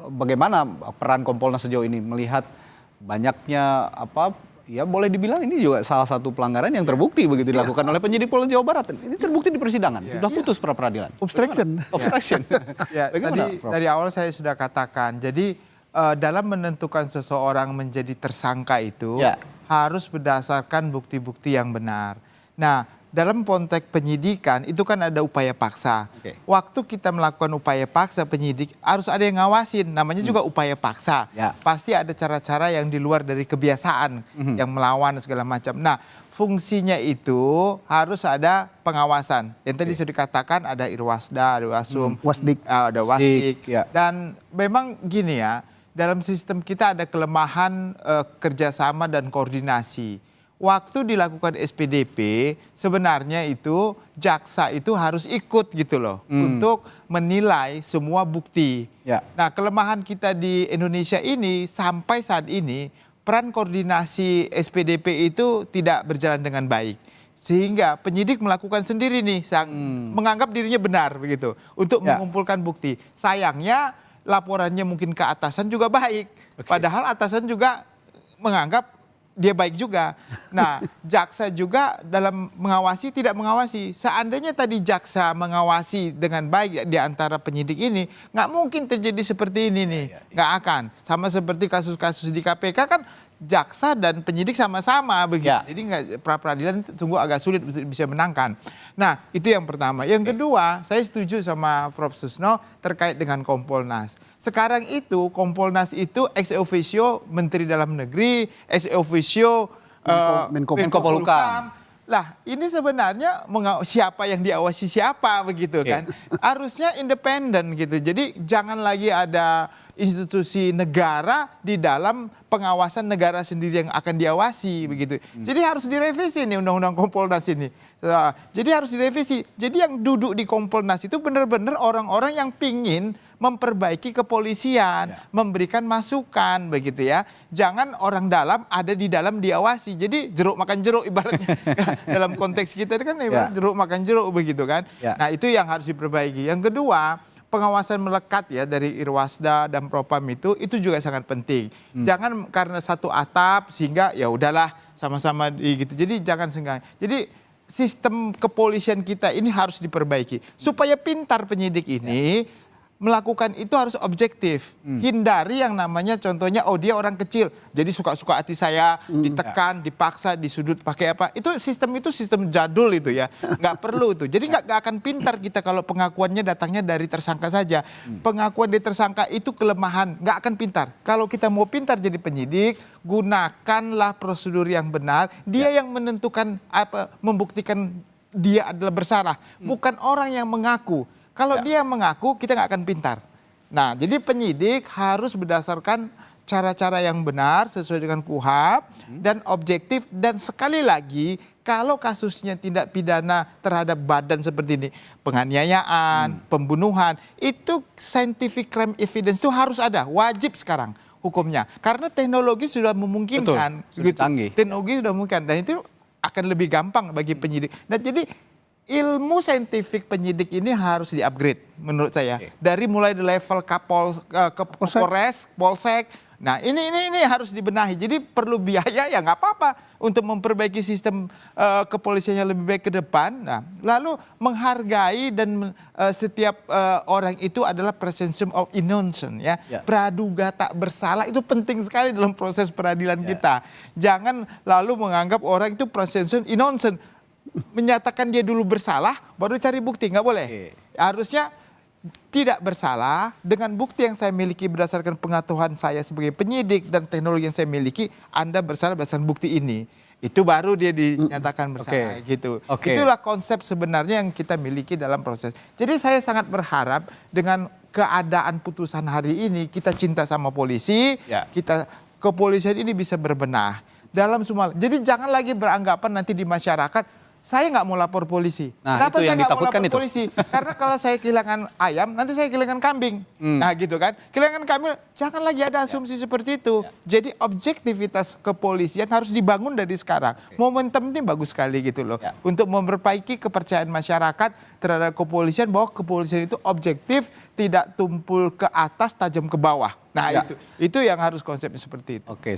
bagaimana peran Kompolnas sejauh ini melihat banyaknya ya boleh dibilang ini juga salah satu pelanggaran yang terbukti begitu dilakukan oleh penyidik Polda Jawa Barat. Ini terbukti di persidangan, sudah putus pra peradilan. Obstruction. Obstruction. Ya, dari awal saya sudah katakan, jadi dalam menentukan seseorang menjadi tersangka itu harus berdasarkan bukti-bukti yang benar. Nah, dalam konteks penyidikan itu kan ada upaya paksa. Waktu kita melakukan upaya paksa penyidik harus ada yang ngawasin, namanya juga upaya paksa. Pasti ada cara-cara yang di luar dari kebiasaan yang melawan segala macam. Nah, fungsinya itu harus ada pengawasan. Yang tadi sudah dikatakan ada Irwasda, ada Wasum, ada Wasdik. Dan memang gini ya, dalam sistem kita ada kelemahan kerjasama dan koordinasi. Waktu dilakukan SPDP sebenarnya itu jaksa itu harus ikut gitu loh untuk menilai semua bukti. Nah, kelemahan kita di Indonesia ini sampai saat ini peran koordinasi SPDP itu tidak berjalan dengan baik. Sehingga penyidik melakukan sendiri nih, menganggap dirinya benar begitu untuk mengumpulkan bukti. Sayangnya laporannya mungkin ke atasan juga baik, padahal atasan juga menganggap dia baik juga. Nah, jaksa juga dalam mengawasi tidak mengawasi. Seandainya tadi jaksa mengawasi dengan baik di antara penyidik ini, nggak mungkin terjadi seperti ini nih. Nggak akan. Sama seperti kasus-kasus di KPK kan jaksa dan penyidik sama-sama begitu. Jadi pra peradilan sungguh agak sulit bisa menangkan. Nah, itu yang pertama. Yang kedua, saya setuju sama Prof. Susno terkait dengan Kompolnas. Sekarang itu Kompolnas itu ex officio Menteri Dalam Negeri, ex officio Menko Polhukam. Lah, ini sebenarnya siapa yang diawasi siapa begitu kan? Harusnya independen gitu. Jadi jangan lagi ada institusi negara di dalam pengawasan negara sendiri yang akan diawasi begitu. Jadi harus direvisi nih undang-undang Kompolnas ini. Jadi harus direvisi. Jadi yang duduk di Kompolnas itu benar-benar orang-orang yang pingin memperbaiki kepolisian, memberikan masukan begitu ya. Jangan orang dalam ada di dalam diawasi. Jadi jeruk makan jeruk ibaratnya. Dalam konteks kita kan ibarat jeruk makan jeruk begitu kan. Nah, itu yang harus diperbaiki. Yang kedua, pengawasan melekat ya dari Irwasda dan Propam itu juga sangat penting. Jangan karena satu atap sehingga ya udahlah sama-sama gitu. Jadi jangan senggang. Jadi sistem kepolisian kita ini harus diperbaiki supaya pintar penyidik ini melakukan itu harus objektif. Hindari yang namanya contohnya dia orang kecil jadi suka-suka hati saya ditekan, dipaksa, disudut pakai apa. Itu sistem jadul itu ya. Nggak perlu itu. Jadi nggak akan pintar kita kalau pengakuannya datangnya dari tersangka saja. Pengakuan dari tersangka itu kelemahan, nggak akan pintar. Kalau kita mau pintar jadi penyidik, gunakanlah prosedur yang benar. Dia yang menentukan membuktikan dia adalah bersalah, bukan orang yang mengaku. Kalau dia mengaku, kita nggak akan pintar. Nah, jadi penyidik harus berdasarkan cara-cara yang benar sesuai dengan KUHP dan objektif. Dan sekali lagi, kalau kasusnya tindak pidana terhadap badan seperti ini, penganiayaan, pembunuhan, itu scientific crime evidence itu harus ada, wajib sekarang hukumnya. Karena teknologi sudah memungkinkan. Sudah canggih. Teknologi sudah memungkinkan, dan itu akan lebih gampang bagi penyidik. Nah, jadi ilmu saintifik penyidik ini harus di-upgrade menurut saya. Dari mulai di level Kapolres, Polsek. Nah, ini harus dibenahi. Jadi perlu biaya ya nggak apa-apa untuk memperbaiki sistem kepolisian yang lebih baik ke depan. Nah, lalu menghargai dan setiap orang itu adalah presumption of innocence ya. Praduga tak bersalah itu penting sekali dalam proses peradilan kita. Jangan lalu menganggap orang itu presumption innocent. Menyatakan dia dulu bersalah baru cari bukti, nggak boleh. Harusnya tidak bersalah dengan bukti yang saya miliki berdasarkan pengetahuan saya sebagai penyidik dan teknologi yang saya miliki, Anda bersalah berdasarkan bukti ini. Itu baru dia dinyatakan bersalah gitu. Itulah konsep sebenarnya yang kita miliki dalam proses. Jadi saya sangat berharap dengan keadaan putusan hari ini kita cinta sama polisi, kita kepolisian ini bisa berbenah dalam semua. Jadi jangan lagi beranggapan nanti di masyarakat saya nggak mau lapor polisi. Nah, Kenapa itu saya yang nggak mau ditakutkan lapor itu. polisi? Karena kalau saya kehilangan ayam, nanti saya kehilangan kambing. Nah gitu kan. Kehilangan kambing, jangan lagi ada asumsi seperti itu. Jadi objektivitas kepolisian harus dibangun dari sekarang. Momentum ini bagus sekali gitu loh. Untuk memperbaiki kepercayaan masyarakat terhadap kepolisian, bahwa kepolisian itu objektif, tidak tumpul ke atas, tajam ke bawah. Nah itu yang harus konsepnya seperti itu. Oke.